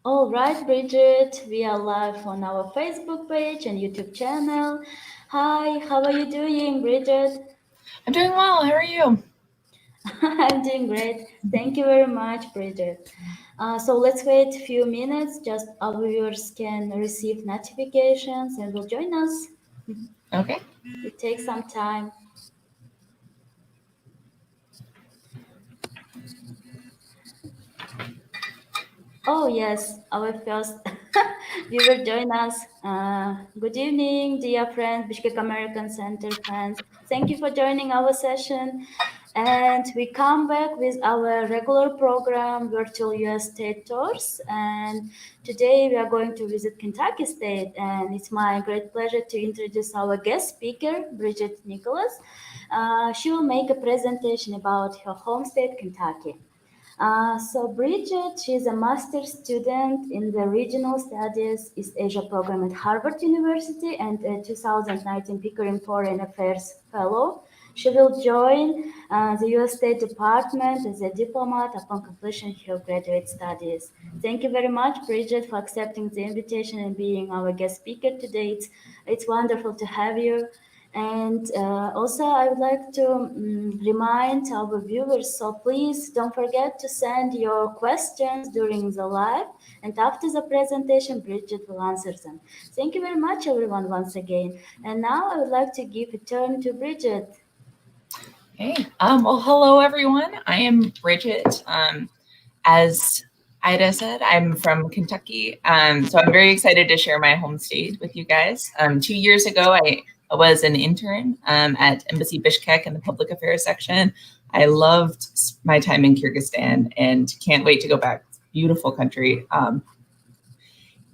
All right, Bridget, we are live on our Facebook page and YouTube channel. Hi, how are you doing, Bridget? I'm doing well. How are you? I'm doing great. Thank you very much, Bridget. So let's wait a few minutes, just our viewers can receive notifications and will join us. Okay. It takes some time. Oh, yes, our first viewer join us. Good evening, dear friends, Bishkek American Center fans. Thank you for joining our session. And we come back with our regular program, Virtual US State Tours. And today we are going to visit Kentucky State. And it's my great pleasure to introduce our guest speaker, Bridget Nicholas. She will make a presentation about her home state, Kentucky. So Bridget, she's a master's student in the Regional Studies East Asia program at Harvard University and a 2019 Pickering Foreign Affairs Fellow. She will join the U.S. State Department as a diplomat upon completion of her graduate studies. Thank you very much, Bridget, for accepting the invitation and being our guest speaker today. It's wonderful to have you. And also, I would like to remind our viewers, so please don't forget to send your questions during the live. And after the presentation, Bridget will answer them. Thank you very much, everyone, once again. And now I would like to give a turn to Bridget. Hey. Well, hello, everyone. I am Bridget. As Ida said, I'm from Kentucky. So I'm very excited to share my home state with you guys. 2 years ago, I was an intern at Embassy Bishkek in the public affairs section. I loved my time in Kyrgyzstan and can't wait to go back. It's a beautiful country.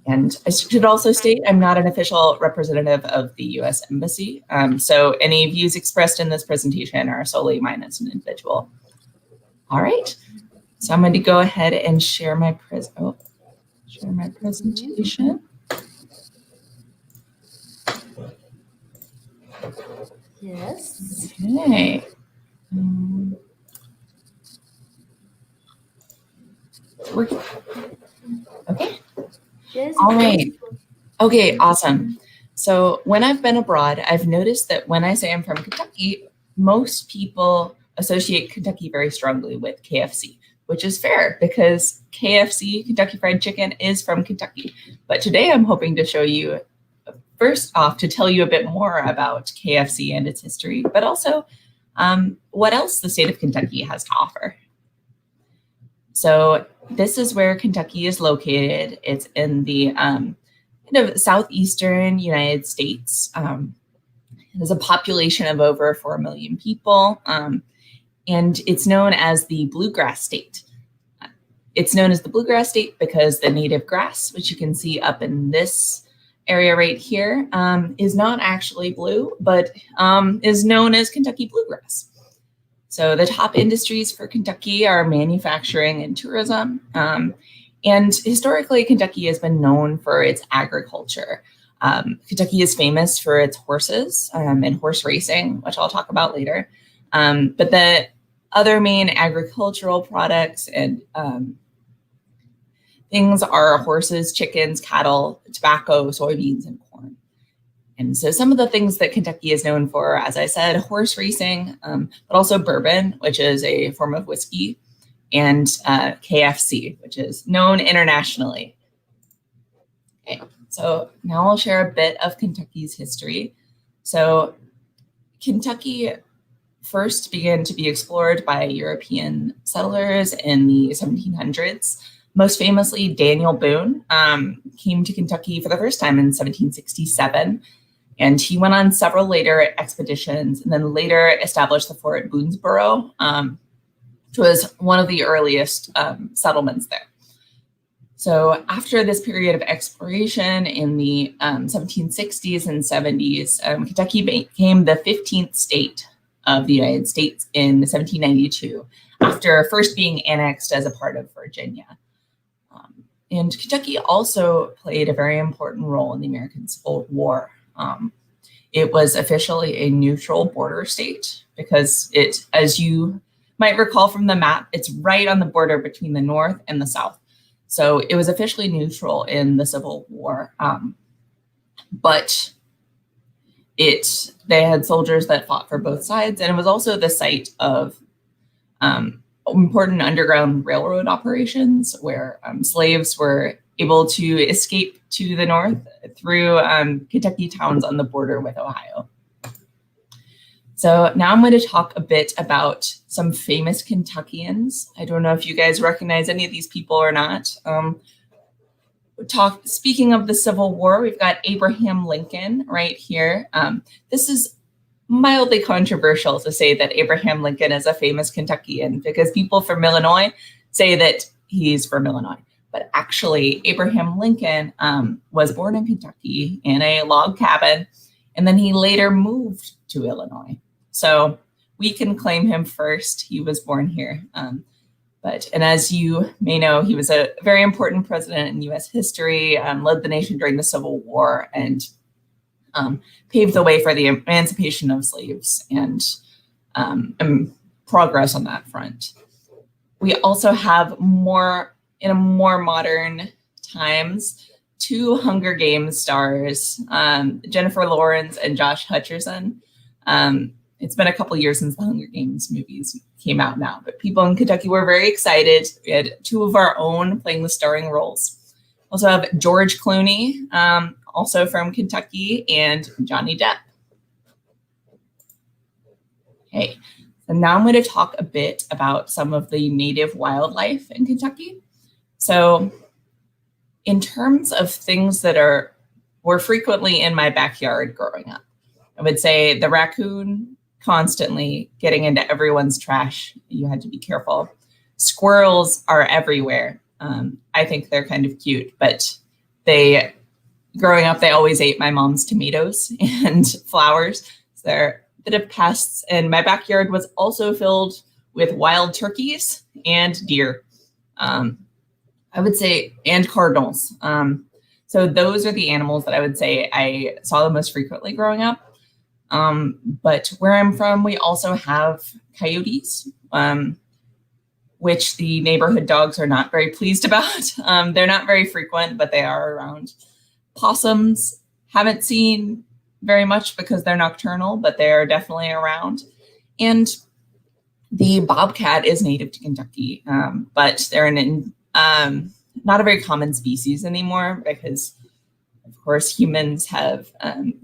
And I should also state I'm not an official representative of the U.S. Embassy. So any views expressed in this presentation are solely mine as an individual. All right. So I'm going to go ahead and share my presentation. Yes. Okay. Okay. Yes. All right. Okay, awesome. So when I've been abroad, I've noticed that when I say I'm from Kentucky, most people associate Kentucky very strongly with KFC, which is fair because KFC, Kentucky Fried Chicken, is from Kentucky. But today I'm hoping to show you, first off, to tell you a bit more about KFC and its history, but also what else the state of Kentucky has to offer. So this is where Kentucky is located. It's in the kind of southeastern United States. There's a population of over 4 million people, and it's known as the Bluegrass State. It's known as the Bluegrass State because the native grass, which you can see up in this area right here, is not actually blue, but is known as Kentucky bluegrass. So the top industries for Kentucky are manufacturing and tourism. And historically, Kentucky has been known for its agriculture. Kentucky is famous for its horses and horse racing, which I'll talk about later. But the other main agricultural products and things are horses, chickens, cattle, tobacco, soybeans, and corn. And so some of the things that Kentucky is known for, as I said, horse racing, but also bourbon, which is a form of whiskey, and KFC, which is known internationally. Okay, so now I'll share a bit of Kentucky's history. So Kentucky first began to be explored by European settlers in the 1700s. Most famously, Daniel Boone came to Kentucky for the first time in 1767. And he went on several later expeditions and then later established the fort at Boonesboro, which was one of the earliest settlements there. So after this period of exploration in the 1760s and 70s, Kentucky became the 15th state of the United States in 1792, after first being annexed as a part of Virginia. And Kentucky also played a very important role in the American Civil War. It was officially a neutral border state because it, as you might recall from the map, it's right on the border between the North and the South. So it was officially neutral in the Civil War, but they had soldiers that fought for both sides, and it was also the site of important underground railroad operations where slaves were able to escape to the north through Kentucky towns on the border with Ohio. So now I'm going to talk a bit about some famous Kentuckians. I don't know if you guys recognize any of these people or not. Speaking of the Civil War, we've got Abraham Lincoln right here. This is mildly controversial to say that Abraham Lincoln is a famous Kentuckian because people from Illinois say that he's from Illinois. But actually, Abraham Lincoln was born in Kentucky in a log cabin, and then he later moved to Illinois. So we can claim him first. He was born here. And as you may know, he was a very important president in U.S. history, led the nation during the Civil War, and paved the way for the emancipation of slaves and progress on that front. We also have more modern times, 2 Hunger Games stars, Jennifer Lawrence and Josh Hutcherson. It's been a couple years since the Hunger Games movies came out now, but people in Kentucky were very excited. We had 2 of our own playing the starring roles. Also have George Clooney, also from Kentucky, and Johnny Depp. Okay, so now I'm going to talk a bit about some of the native wildlife in Kentucky. So in terms of things that were frequently in my backyard growing up, I would say the raccoon, constantly getting into everyone's trash. You had to be careful. Squirrels are everywhere. I think they're kind of cute, but growing up, they always ate my mom's tomatoes and flowers. So they're a bit of pests. And my backyard was also filled with wild turkeys and deer. I would say, and cardinals. So those are the animals that I would say I saw the most frequently growing up. But where I'm from, we also have coyotes, which the neighborhood dogs are not very pleased about. They're not very frequent, but they are around. Possums, haven't seen very much because they're nocturnal, but they are definitely around. And the bobcat is native to Kentucky, but they're not a very common species anymore because, of course, humans have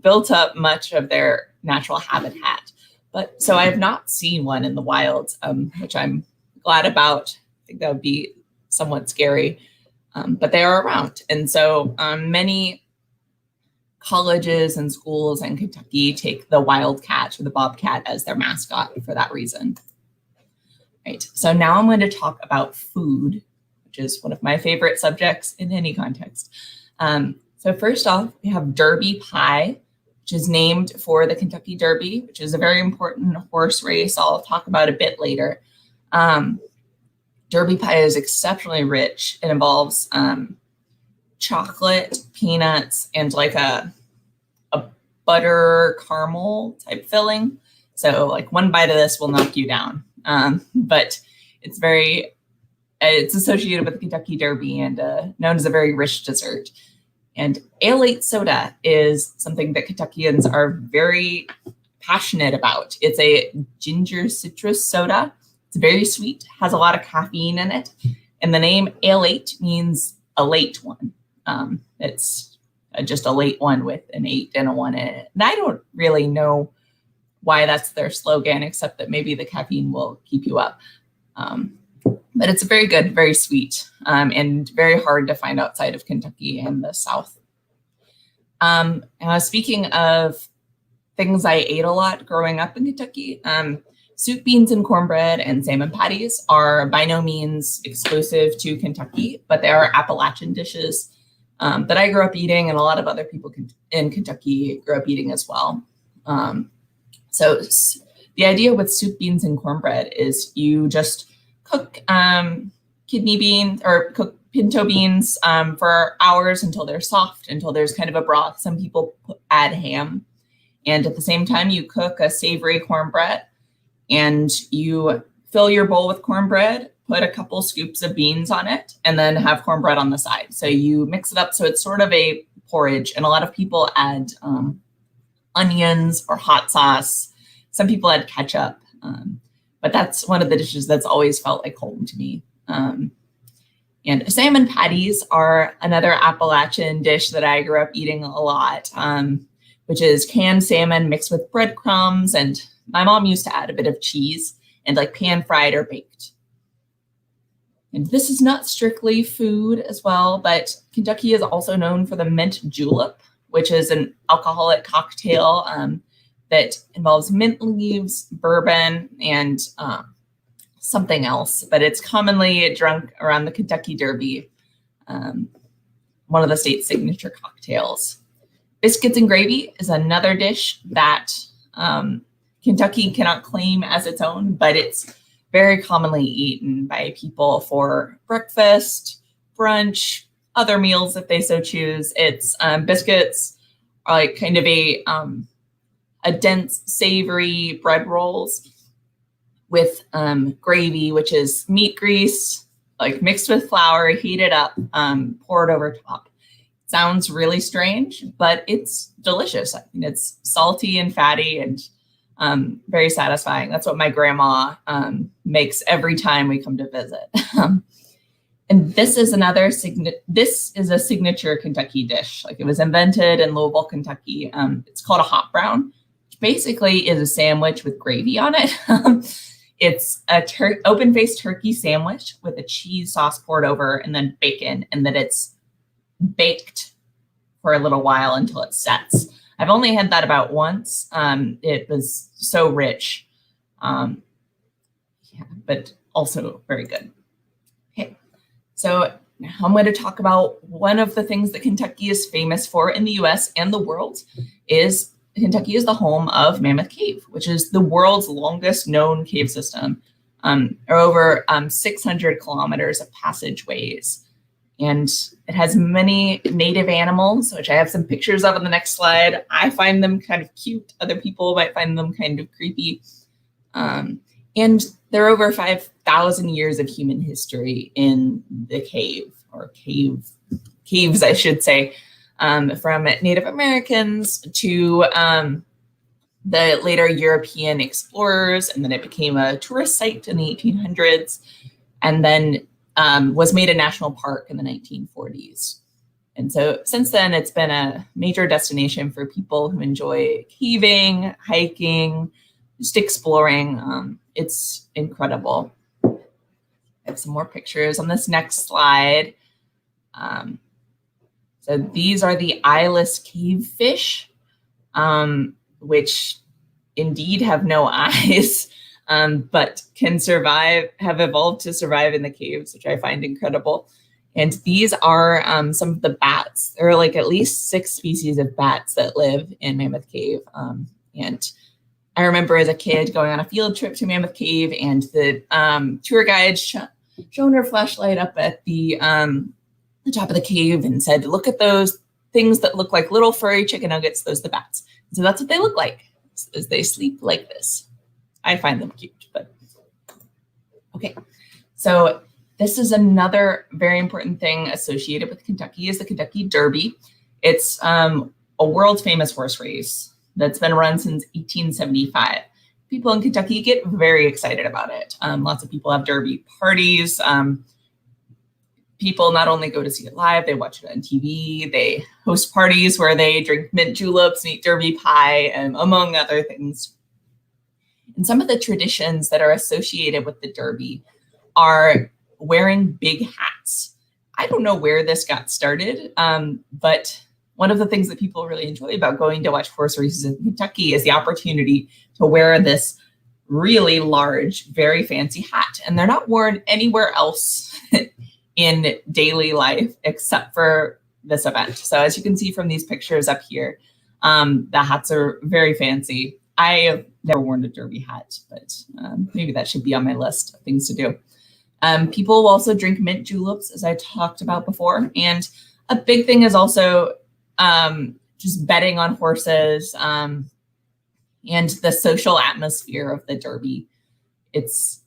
built up much of their natural habitat. But so I have not seen one in the wild, which I'm glad about. I think that would be somewhat scary, but they are around. And so many colleges and schools in Kentucky take the wildcat or the bobcat as their mascot for that reason. Right. So now I'm going to talk about food, which is one of my favorite subjects in any context. So first off, we have Derby pie, which is named for the Kentucky Derby, which is a very important horse race I'll talk about a bit later. Derby pie is exceptionally rich. It involves chocolate, peanuts, and like a butter caramel type filling. So like one bite of this will knock you down. But it's associated with the Kentucky Derby and known as a very rich dessert. And ale-8 soda is something that Kentuckians are very passionate about. It's a ginger citrus soda. It's very sweet, has a lot of caffeine in it. And the name ale-8 means a late one. It's just a late one with an 8 and a 1 in it. And I don't really know why that's their slogan, except that maybe the caffeine will keep you up. But it's very good, very sweet, and very hard to find outside of Kentucky and the South. Speaking of things I ate a lot growing up in Kentucky, soup, beans, and cornbread and salmon patties are by no means exclusive to Kentucky, but they are Appalachian dishes that I grew up eating, and a lot of other people in Kentucky grew up eating as well. So the idea with soup, beans, and cornbread is you just cook kidney beans or cook pinto beans for hours until they're soft, until there's kind of a broth. Some people add ham. And at the same time, you cook a savory cornbread, and you fill your bowl with cornbread, put a couple scoops of beans on it, and then have cornbread on the side. So you mix it up so it's sort of a porridge, and a lot of people add onions or hot sauce. Some people add ketchup, but that's one of the dishes that's always felt like home to me. And salmon patties are another Appalachian dish that I grew up eating a lot, which is canned salmon mixed with breadcrumbs. And my mom used to add a bit of cheese and like pan fried or baked. And this is not strictly food as well, but Kentucky is also known for the mint julep, which is an alcoholic cocktail that involves mint leaves, bourbon, and something else, but it's commonly drunk around the Kentucky Derby, one of the state's signature cocktails. Biscuits and gravy is another dish that Kentucky cannot claim as its own, but it's very commonly eaten by people for breakfast, brunch, other meals if they so choose. It's biscuits are like kind of a dense, savory bread rolls with gravy, which is meat grease, like mixed with flour, heated up, poured over top. Sounds really strange, but it's delicious. I mean, it's salty and fatty and very satisfying. That's what my grandma makes every time we come to visit. And this is a signature Kentucky dish. Like, it was invented in Louisville, Kentucky. It's called a hot brown, which basically is a sandwich with gravy on it. It's a open-faced turkey sandwich with a cheese sauce poured over and then bacon, and then it's baked for a little while until it sets. I've only had that about once. It was so rich, but also very good. Okay, so now I'm going to talk about one of the things that Kentucky is famous for in the US and the world. Is Kentucky is the home of Mammoth Cave, which is the world's longest known cave system, or over 600 kilometers of passageways. And it has many native animals, which I have some pictures of on the next slide. I find them kind of cute. Other people might find them kind of creepy. And there are over 5,000 years of human history in the cave, or caves, I should say. From Native Americans to the later European explorers, and then it became a tourist site in the 1800s, and then was made a national park in the 1940s. And so since then, it's been a major destination for people who enjoy caving, hiking, just exploring. It's incredible. I have some more pictures on this next slide. So these are the eyeless cave fish, which indeed have no eyes, but can survive, have evolved to survive in the caves, which I find incredible. And these are some of the bats. There are like at least 6 species of bats that live in Mammoth Cave. And I remember as a kid going on a field trip to Mammoth Cave, and the tour guide shone her flashlight up at the top of the cave and said, "Look at those things that look like little furry chicken nuggets. Those are the bats." And so that's what they look like, as they sleep like this. I find them cute, but okay. So this is another very important thing associated with Kentucky, is the Kentucky Derby. It's a world famous horse race that's been run since 1875. People in Kentucky get very excited about it. Lots of people have Derby parties. People not only go to see it live, they watch it on TV. They host parties where they drink mint juleps and eat Derby pie, among other things. And some of the traditions that are associated with the Derby are wearing big hats. I don't know where this got started, but one of the things that people really enjoy about going to watch horse races in Kentucky is the opportunity to wear this really large, very fancy hat. And they're not worn anywhere else in daily life except for this event. So as you can see from these pictures up here, the hats are very fancy. I have never worn a Derby hat, but maybe that should be on my list of things to do. People will also drink mint juleps, as I talked about before. And a big thing is also just betting on horses and the social atmosphere of the Derby. It's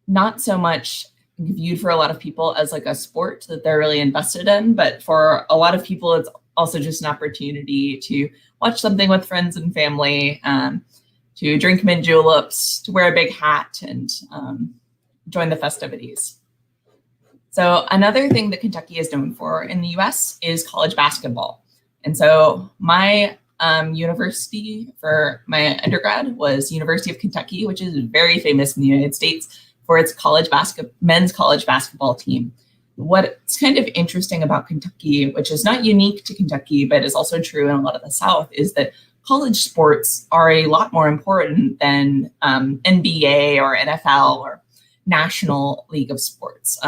not so much viewed for a lot of people as like a sport that they're really invested in. But for a lot of people, it's also just an opportunity to watch something with friends and family, to drink mint juleps, to wear a big hat, and join the festivities. So another thing that Kentucky is known for in the US is college basketball. And so my university for my undergrad was University of Kentucky, which is very famous in the United States for its men's college basketball team. What's kind of interesting about Kentucky, which is not unique to Kentucky, but is also true in a lot of the South, is that college sports are a lot more important than NBA or NFL or National League of Sports.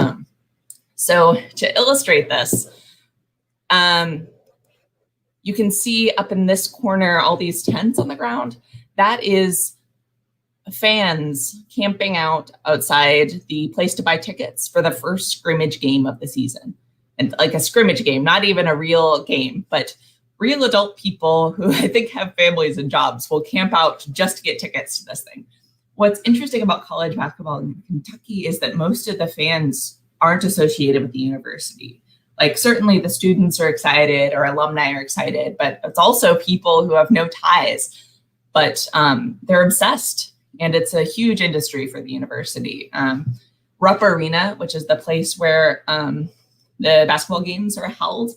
So to illustrate this, you can see up in this corner all these tents on the ground. That is fans camping out outside the place to buy tickets for the first scrimmage game of the season. And like a scrimmage game, not even a real game, but real adult people who I think have families and jobs will camp out just to get tickets to this thing. What's interesting about college basketball in Kentucky is that most of the fans aren't associated with the university. Like certainly the students are excited or alumni are excited, but it's also people who have no ties, but they're obsessed. And it's a huge industry for the university. Rupp Arena, which is the place where the basketball games are held,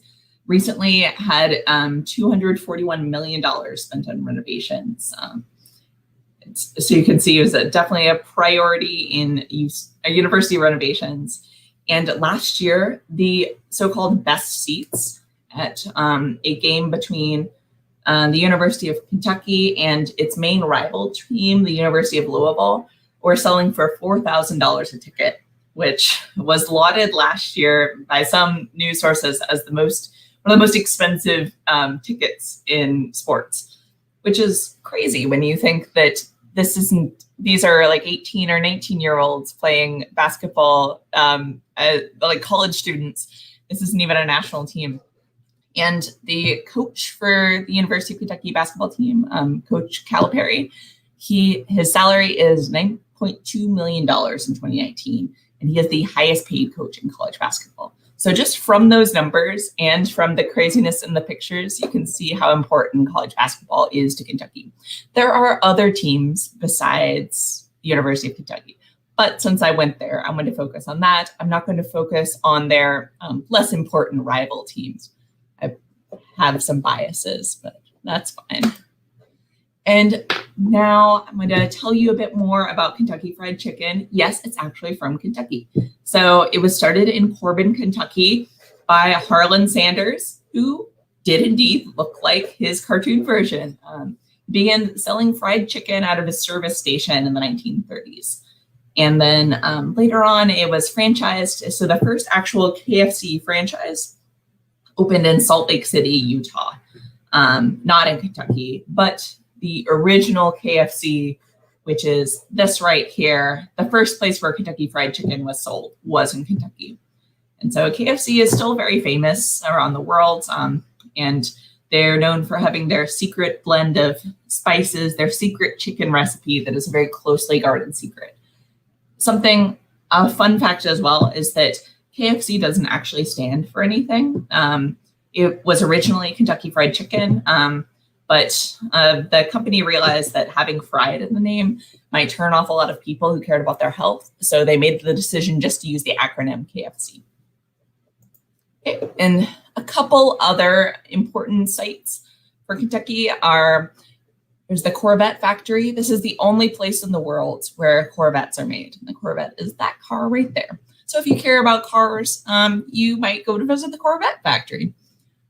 recently had $241 million spent on renovations. So you can see it was definitely a priority in university renovations. And last year, the so-called best seats at a game between the University of Kentucky and its main rival team, the University of Louisville, were selling for $4,000 a ticket, which was lauded last year by some news sources as one of the most expensive tickets in sports, which is crazy when you think that these are like 18 or 19-year-olds playing basketball, like college students. This isn't even a national team. And the coach for the University of Kentucky basketball team, Coach Calipari, his salary is $9.2 million in 2019, and he is the highest paid coach in college basketball. So just from those numbers and from the craziness in the pictures, you can see how important college basketball is to Kentucky. There are other teams besides the University of Kentucky, but since I went there, I'm going to focus on that. I'm not going to focus on their less important rival teams. I have some biases, but that's fine. And now I'm going to tell you a bit more about Kentucky Fried Chicken. Yes, it's actually from Kentucky. So it was started in Corbin, Kentucky by Harlan Sanders, who did indeed look like his cartoon version. He began selling fried chicken out of his service station in the 1930s. And then later on, it was franchised. So the first actual KFC franchise opened in Salt Lake City, Utah, not in Kentucky, but the original KFC, which is this right here, the first place where Kentucky Fried Chicken was sold was in Kentucky. And so KFC is still very famous around the world, and they're known for having their secret blend of spices, their secret chicken recipe that is a very closely guarded secret. A fun fact as well is that KFC doesn't actually stand for anything. It was originally Kentucky Fried Chicken, but the company realized that having fried in the name might turn off a lot of people who cared about their health. So they made the decision just to use the acronym KFC. Okay. And a couple other important sites for Kentucky there's the Corvette factory. This is the only place in the world where Corvettes are made. And the Corvette is that car right there. So if you care about cars, you might go to visit the Corvette factory.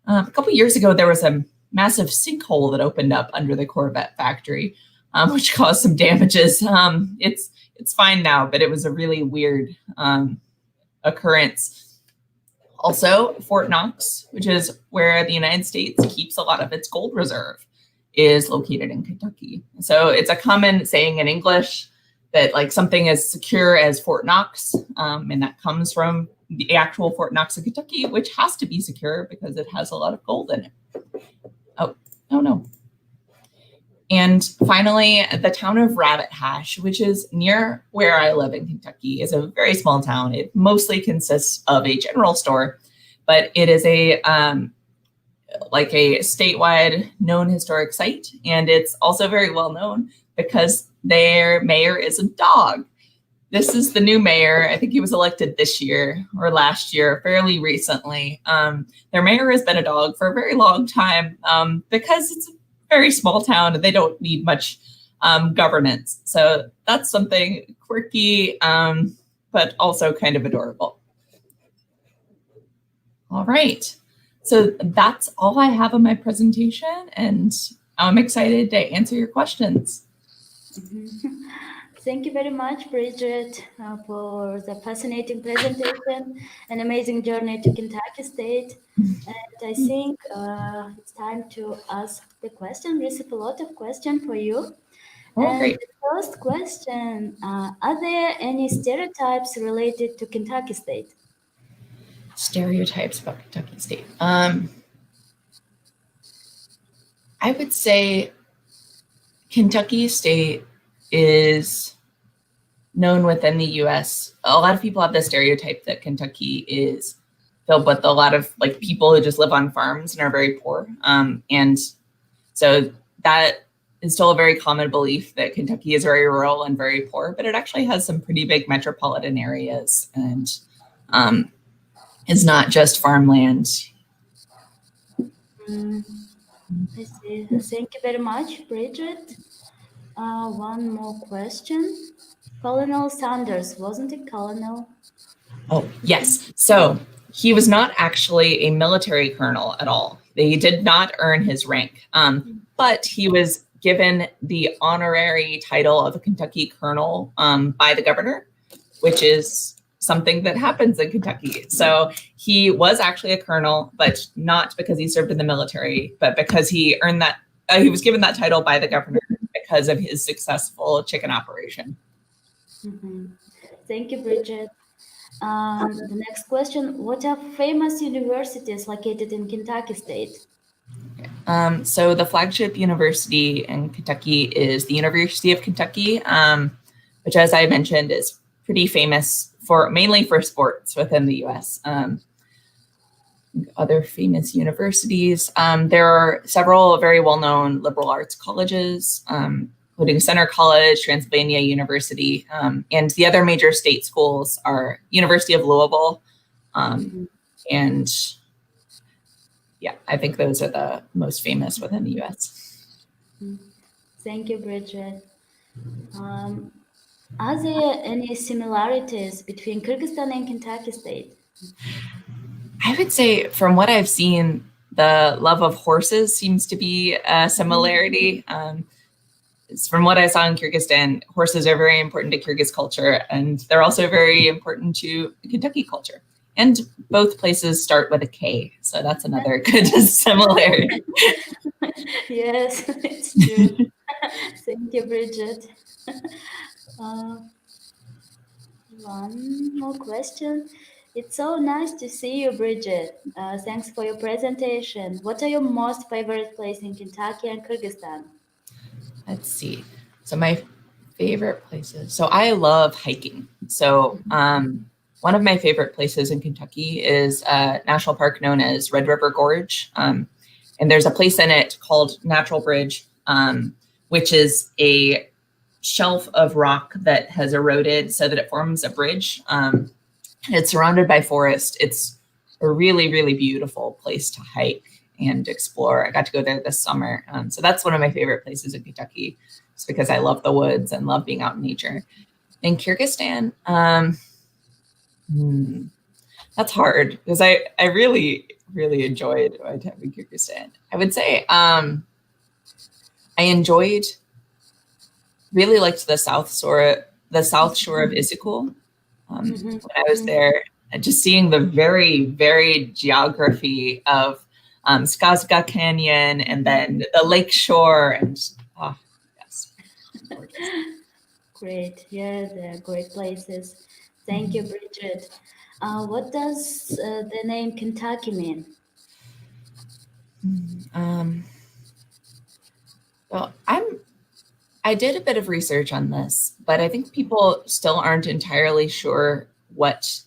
A couple years ago, there was a massive sinkhole that opened up under the Corvette factory, which caused some damages. It's fine now, but it was a really weird occurrence. Also, Fort Knox, which is where the United States keeps a lot of its gold reserve, is located in Kentucky. So it's a common saying in English that like something as secure as Fort Knox, and that comes from the actual Fort Knox in Kentucky, which has to be secure because it has a lot of gold in it. Oh no. And finally, the town of Rabbit Hash, which is near where I live in Kentucky, is a very small town. It mostly consists of a general store, but it is a like a statewide known historic site. And it's also very well known because their mayor is a dog. This is the new mayor. I think he was elected this year or last year, fairly recently. Their mayor has been a dog for a very long time because it's a very small town and they don't need much governance. So that's something quirky, but also kind of adorable. All right. So that's all I have on my presentation, and I'm excited to answer your questions. Thank you very much, Bridget, for the fascinating presentation and amazing journey to Kentucky State. And I think it's time to ask the question. We received a lot of questions for you. And Great. the first question, are there any stereotypes related to Kentucky State? Stereotypes about Kentucky State. I would say Kentucky State is known within the US. A lot of people have the stereotype that Kentucky is filled with a lot of like people who just live on farms and are very poor. And so that is still a very common belief that Kentucky is very rural and very poor, but it actually has some pretty big metropolitan areas and is not just farmland. I see. Thank you very much, Bridget. One more question. Colonel Sanders, wasn't it Colonel? Oh, yes. So he was not actually a military colonel at all. He did not earn his rank, but he was given the honorary title of a Kentucky colonel by the governor, which is something that happens in Kentucky. So he was actually a colonel, but not because he served in the military, but because he earned that, he was given that title by the governor because of his successful chicken operation. Thank you, Bridget. The next question, what are famous universities located in Kentucky State? So the flagship university in Kentucky is the University of Kentucky, which, as I mentioned, is pretty famous for mainly for sports within the US. Other famous universities, there are several very well-known liberal arts colleges, including Center College, Transylvania University, and the other major state schools are University of Louisville, and yeah, I think those are the most famous within the US. Thank you, Bridget. Are there any similarities between Kyrgyzstan and Kentucky State? I would say from what I've seen, the love of horses seems to be a similarity. From what I saw in Kyrgyzstan, horses are very important to Kyrgyz culture, and they're also very important to Kentucky culture. And both places start with a K, so that's another good similarity. Yes, it's true. Thank you, Bridget. One more question. It's so nice to see you, Bridget. Thanks for your presentation. What are your most favorite places in Kentucky and Kyrgyzstan? Let's see. So my favorite places. So I love hiking. So one of my favorite places in Kentucky is a national park known as Red River Gorge. And there's a place in it called Natural Bridge, which is a shelf of rock that has eroded so that it forms a bridge. It's surrounded by forest. It's a really, really beautiful place to hike and explore. I got to go there this summer. So that's one of my favorite places in Kentucky, just because I love the woods and love being out in nature. In Kyrgyzstan, that's hard because I really, really enjoyed my time in Kyrgyzstan. I would say I really liked the south shore of Issyk-Kul. When I was there, just seeing the very varied geography of Skazga Canyon and then the lake shore and yes. Great. Yeah, they're great places. Thank you, Bridget. What does the name Kentucky mean? So I did a bit of research on this, but I think people still aren't entirely sure what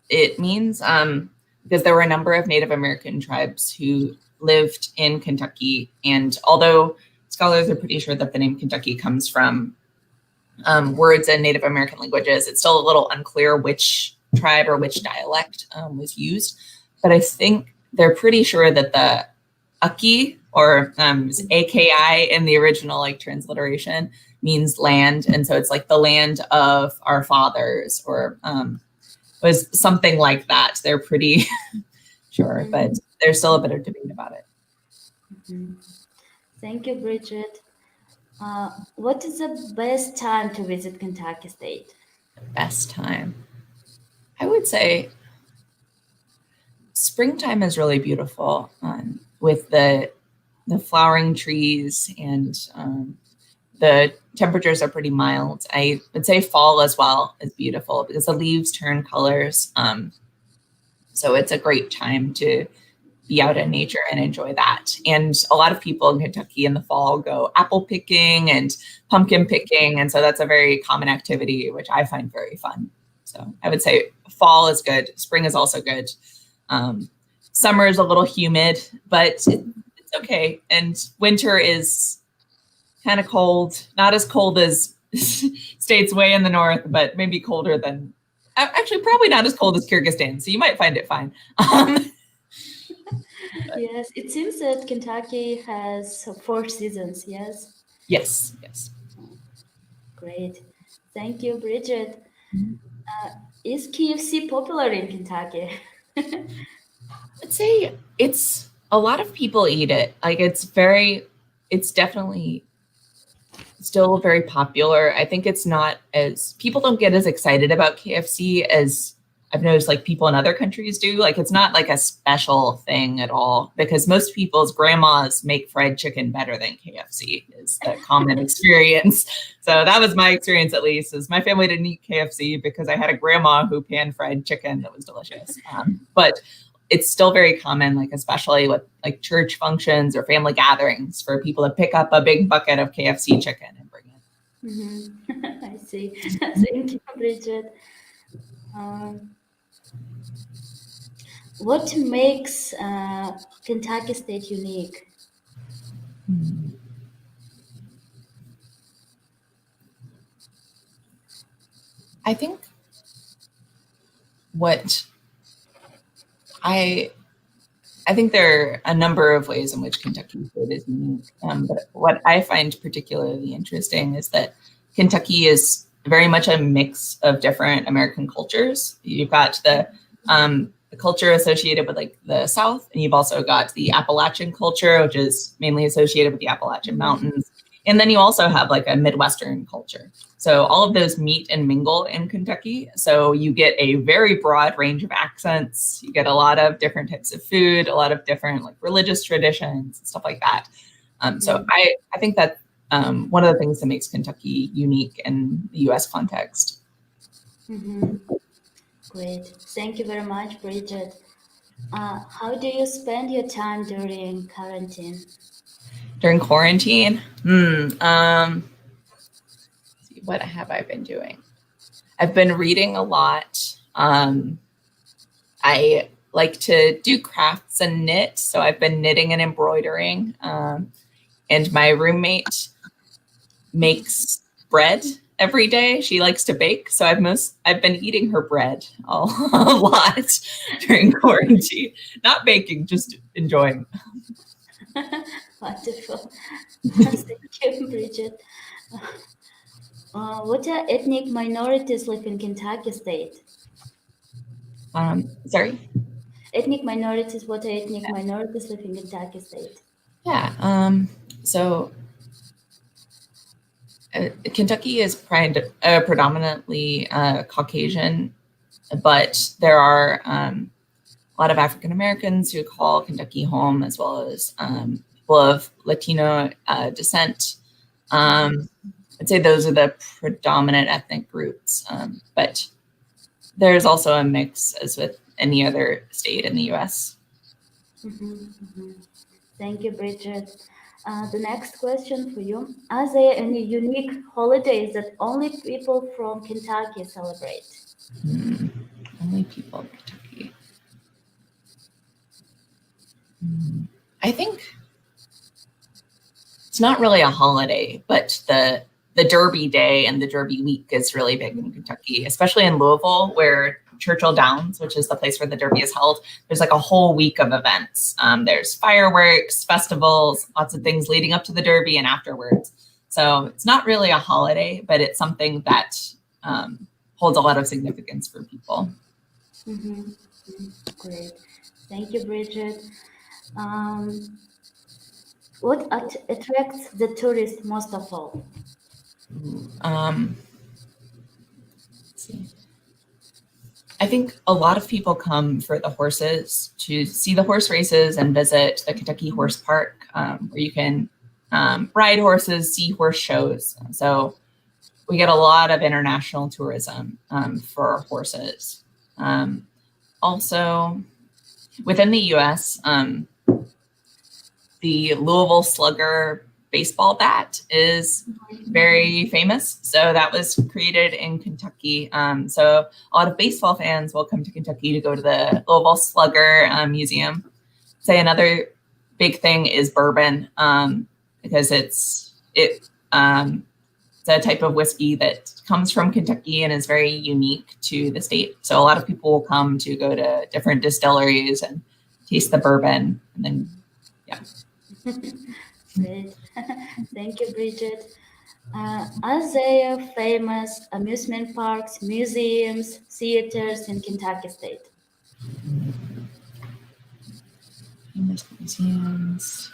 it means, because there were a number of Native American tribes who lived in Kentucky. And although scholars are pretty sure that the name Kentucky comes from words in Native American languages, it's still a little unclear which tribe or which dialect was used. But I think they're pretty sure that the Aki, or AKI in the original like transliteration, means land. And so it's like the land of our fathers, or was something like that. They're pretty sure, but there's still a bit of debate about it. Thank you, Bridget. What is the best time to visit Kentucky State? Best time, I would say springtime is really beautiful, with the flowering trees, and the temperatures are pretty mild. I would say fall as well is beautiful because the leaves turn colors. So it's a great time to be out in nature and enjoy that. And a lot of people in Kentucky in the fall go apple picking and pumpkin picking. And so that's a very common activity, which I find very fun. So I would say fall is good. Spring is also good. Summer is a little humid, but it's okay. And winter is kind of cold, not as cold as states way in the north, but maybe colder than, actually probably not as cold as Kyrgyzstan. So you might find it fine. Yes, it seems that Kentucky has 4 seasons, yes? Yes. Great. Thank you, Bridget. Is KFC popular in Kentucky? I'd say it's a lot of people eat it. Like it's definitely still very popular. I think it's not as, people don't get as excited about KFC as I've noticed like people in other countries do. Like it's not like a special thing at all, because most people's grandmas make fried chicken better than KFC is the common experience. So that was my experience, at least, is my family didn't eat KFC because I had a grandma who pan fried chicken that was delicious. But it's still very common, like especially with like church functions or family gatherings, for people to pick up a big bucket of KFC chicken and bring it. I see. Thank you, Bridget. What makes Kentucky State unique? I think what I think there are a number of ways in which Kentucky food is unique. But what I find particularly interesting is that Kentucky is very much a mix of different American cultures. You've got the culture associated with like the South, and you've also got the Appalachian culture, which is mainly associated with the Appalachian Mountains. And then you also have like a Midwestern culture. So all of those meet and mingle in Kentucky. So you get a very broad range of accents. You get a lot of different types of food, a lot of different like religious traditions and stuff like that. So I think that one of the things that makes Kentucky unique in the U.S. context. Great. Thank you very much, Bridget. How do you spend your time during quarantine? During quarantine, what have I been doing? I've been reading a lot. I like to do crafts and knit, so I've been knitting and embroidering. And my roommate makes bread every day. She likes to bake, so I've been eating her bread a lot during quarantine. Not baking, just enjoying. Wonderful. Thank you, Bridget. What ethnic minorities live in Kentucky State? Sorry? Ethnic minorities, what ethnic minorities live in Kentucky State? Yeah, so Kentucky is predominantly Caucasian, but there are a lot of African Americans who call Kentucky home, as well as people of Latino descent. I'd say those are the predominant ethnic groups, but there's also a mix, as with any other state in the U.S. Thank you, Bridget. The next question for you. Are there any unique holidays that only people from Kentucky celebrate? Hmm. Only people in Kentucky. I think it's not really a holiday, but the Derby Day and the Derby Week is really big in Kentucky, especially in Louisville, where Churchill Downs, which is the place where the Derby is held, there's like a whole week of events. There's fireworks, festivals, lots of things leading up to the Derby and afterwards. So it's not really a holiday, but it's something that holds a lot of significance for people. Mm-hmm. Great. Thank you, Bridget. Um, what attracts the tourist most of all? Let's see. I think a lot of people come for the horses, to see the horse races and visit the Kentucky Horse Park, where you can ride horses, see horse shows. So we get a lot of international tourism for horses. Also, within the U.S., the Louisville Slugger baseball bat is very famous. So that was created in Kentucky. So a lot of baseball fans will come to Kentucky to go to the Louisville Slugger Museum. Say another big thing is bourbon, because it's a type of whiskey that comes from Kentucky and is very unique to the state. So a lot of people will come to go to different distilleries and taste the bourbon, and then Great. Thank you, Bridget. Are there famous amusement parks, museums, theaters in Kentucky State? famous museums.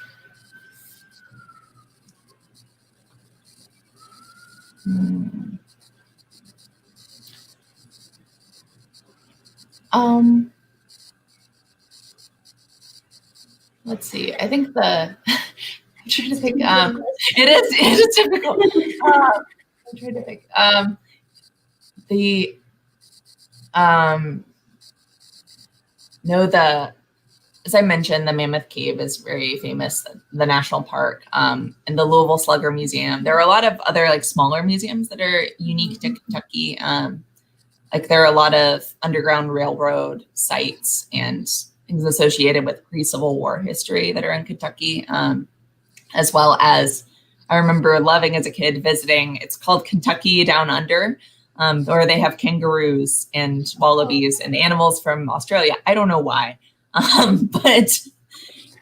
Hmm. Um, let's see. I think I'm trying to think. It is difficult. I'm trying to think. The no, as I mentioned, the Mammoth Cave is very famous, the national park, and the Louisville Slugger Museum. There are a lot of other like smaller museums that are unique to Kentucky. Like there are a lot of Underground Railroad sites and things associated with pre-Civil War history that are in Kentucky, as well as I remember loving as a kid visiting. It's called Kentucky Down Under, where they have kangaroos and wallabies and animals from Australia. I don't know why, but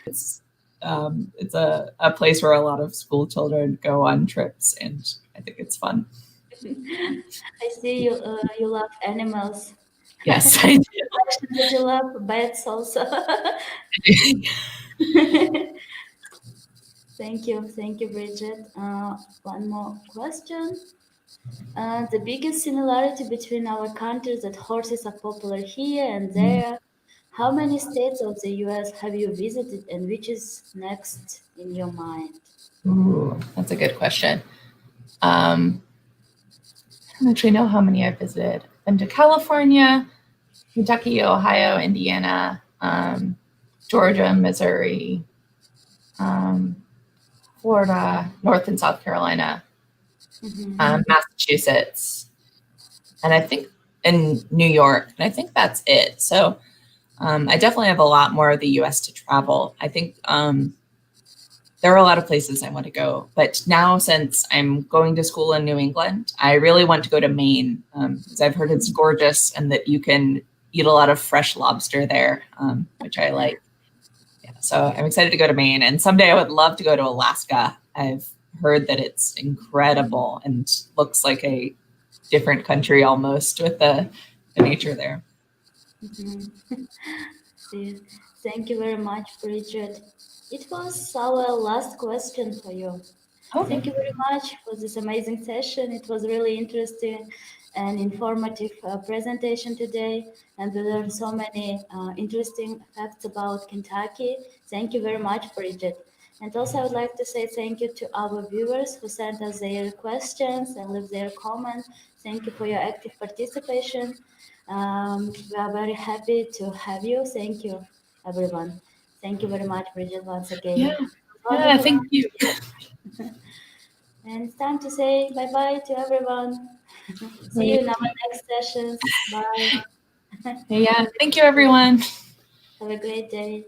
it's a place where a lot of school children go on trips, and I think it's fun. I see you love animals. Yes, I That you love bats also. Thank you, Bridget. One more question. The biggest similarity between our countries that horses are popular here and there. How many states of the US have you visited and which is next in your mind? Ooh, that's a good question. I don't actually know how many I've visited. Been to California, Kentucky, Ohio, Indiana, Georgia, Missouri, Florida, North and South Carolina, Massachusetts, and I think in New York. And I think that's it. So I definitely have a lot more of the U.S. to travel. I think there are a lot of places I want to go, but now since I'm going to school in New England, I really want to go to Maine, because I've heard it's gorgeous and that you can eat a lot of fresh lobster there, which I like. Yeah, so I'm excited to go to Maine, and someday I would love to go to Alaska. I've heard that it's incredible and looks like a different country almost with the nature there. See, thank you very much, Bridget. It was our last question for you. Okay. Thank you very much for this amazing session. It was really interesting and informative presentation today, and we learned so many interesting facts about Kentucky. Thank you very much, Bridget. And also, I would like to say thank you to our viewers who sent us their questions and left their comments. Thank you for your active participation. We are very happy to have you. Thank you, everyone. Thank you very much, Bridget, once again. Yeah. It Yeah, Wonderful. thank you. And it's time to say bye-bye to everyone. See you in our next sessions. Bye. Yeah, thank you, everyone. Have a great day.